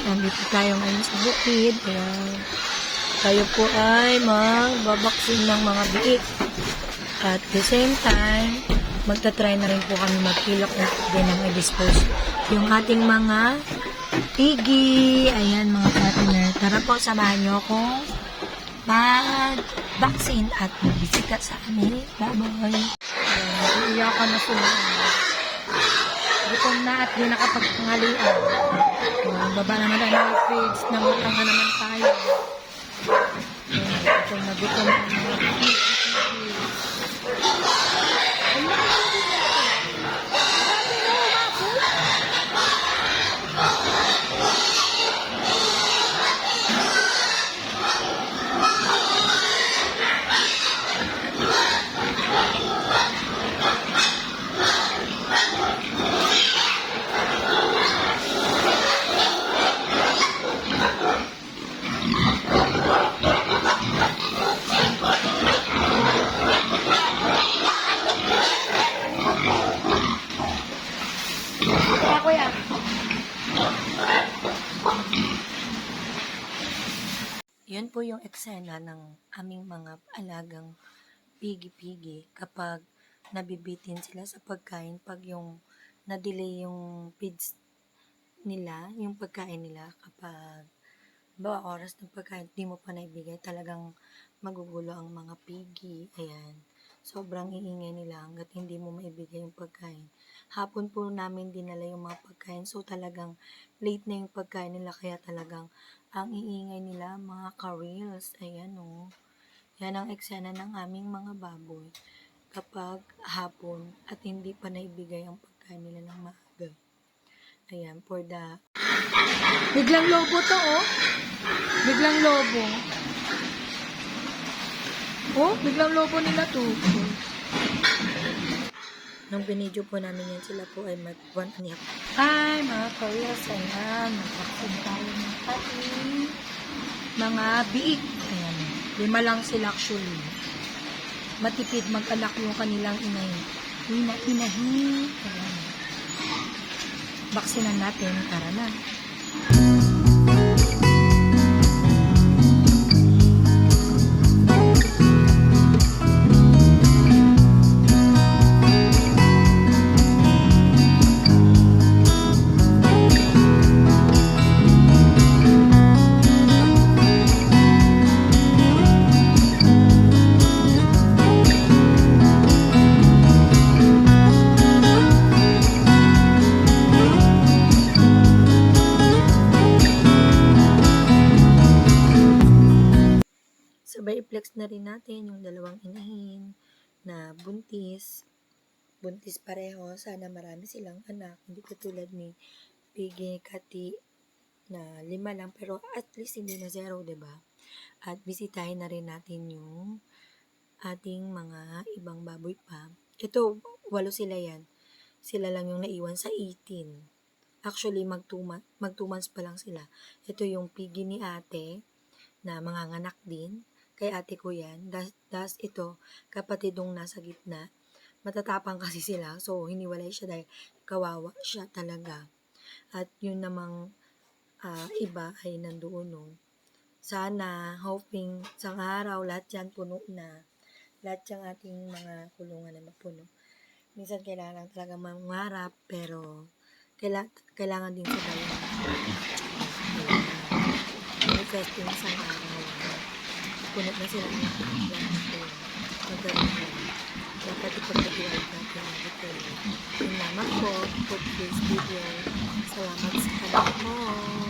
nandito tayo ngayon sa bukid. Ayan. Tayo po ay magbabaksin ng mga biik. At the same time, magta-try na rin po kami magpilok din ng i-dispose yung ating mga piggy. Ayan mga partner. Tara po, samahan nyo akong mag-vaccine at magbisita sa amin. Bye-bye. Iiyakan na sila. Gutom na at di nakapagpangalian. Baba naman tayo ng fridge. Namutang na naman tayo. Gutom na gutom na mga piggy. Yun po yung eksena ng aming mga alagang pigi-pigi kapag nabibitin sila sa pagkain, pag yung na-delay yung feeds nila, yung pagkain nila, kapag bawa oras ng pagkain, di mo pa naibigay, talagang magugulo ang mga pigi. Ayan. Sobrang iingay nila hanggat hindi mo maibigay yung pagkain. Hapon po namin dinala yung mga pagkain, so talagang late na yung pagkain nila, kaya talagang ang iingay nila, mga ka-reels. Ayan o. Yan ang eksena ng aming mga baboy kapag hapon at hindi pa naibigay ang pagkain nila ng maaga. Ayan, for the... Biglang lobo to, oh. Biglang lobo. Oh, biglang lobo nila to. Nung binidyo po namin yan, sila po ay mag-1 Hi, mga ka-reels. Ayan, mag-vaccine tayo ng ating mga biik. Ayan, 5 lang sila actually. Matipid mag-anak yung kanilang inahin. Ayan. Baksinan natin, tara na. Sabay i-flex na rin natin yung 2 inahin na buntis pareho. Sana marami silang anak, hindi katulad ni Piggy Kati na 5 lang, pero at least hindi na 0, diba? At bisitahin na rin natin yung ating mga ibang baboy pa. Ito, 8 sila yan. Sila lang yung naiwan sa 18. Actually, mag 2 months pa lang sila. Ito yung Piggy ni ate na manganganak din. Kay ate ko yan. Das ito, kapatidong nasa gitna. Matatapang kasi sila. So, hiniwalay siya dahil kawawa siya talaga. At yun namang iba ay nandoon. No? Sana, hoping, sang araw, lahat yan puno na. Lahat yung ating mga kulungan na mapuno. Minsan kailangan talaga mangarap, pero kailangan din sa tayo. Manifesting sang araw. Puno na sila ng maganda. Dapat ipagpatiwag natin ang ito. Salamat po for this video. Salamat sa kanila mo.